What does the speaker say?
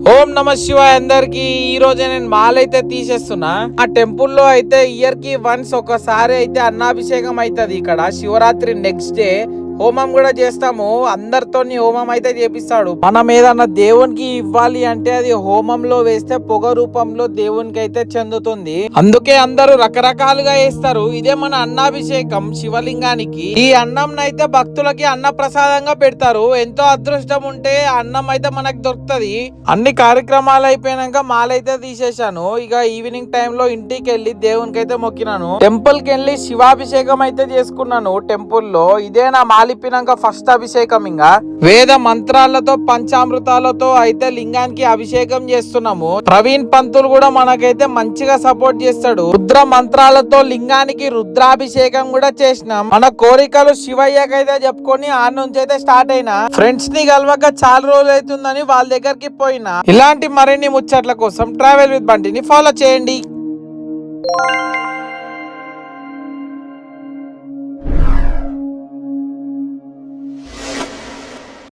ఓం నమ శివాయ అందరికి. ఈ రోజే నేను మాలైతే తీసేస్తున్నా. ఆ టెంపుల్ లో అయితే ఇయర్ కి వన్స్ ఒకసారి అయితే అన్నాభిషేకం అవుతుంది. ఇక్కడ శివరాత్రి నెక్స్ట్ డే హోమం కూడా చేస్తాము. అందరితోని హోమం అయితే చేపిస్తాడు. మనం ఏదన్నా దేవునికి ఇవ్వాలి అంటే అది హోమంలో వేస్తే పొగ రూపంలో దేవునికి అయితే చెందుతుంది. అందుకే అందరూ రకరకాలుగా వేస్తారు. ఇదే మన అన్నాభిషేకం శివలింగానికి. ఈ అన్నం అయితే భక్తులకి అన్న ప్రసాదంగా పెడతారు. ఎంతో అదృష్టం ఉంటే అన్నం అయితే మనకు దొరుకుతుంది. అన్ని కార్యక్రమాలు అయిపోయినాక మాలైతే తీసేశాను. ఇక ఈవినింగ్ టైంలో ఇంటికి వెళ్ళి దేవునికి అయితే మొక్కినాను. టెంపుల్ కి వెళ్ళి శివాభిషేకం అయితే చేసుకున్నాను టెంపుల్లో. ఇదే నా మాలిపినాక ఫస్ట్ అభిషేకం. ఇంకా వేద మంత్రాలతో పంచామృతాలతో అయితే లింగానికి అభిషేకం చేస్తున్నాము. ప్రవీణ్ పంతులు కూడా మనకైతే మంచిగా సపోర్ట్ చేస్తాడు. రుద్ర మంత్రాలతో లింగానికి రుద్రాభిషేకం కూడా చేసినాం. మన కోరికలు శివయ్యకైతే చెప్పుకొని ఆ నుంచి అయితే స్టార్ట్ అయినా. ఫ్రెండ్స్ ని కలవక చాలా రోజులు అవుతుందని వాళ్ళ దగ్గరికి పోయినా. ఇలాంటి మరిన్ని ముచ్చట్ల కోసం ట్రావెల్ విత్ బండిని ఫాలో చేయండి.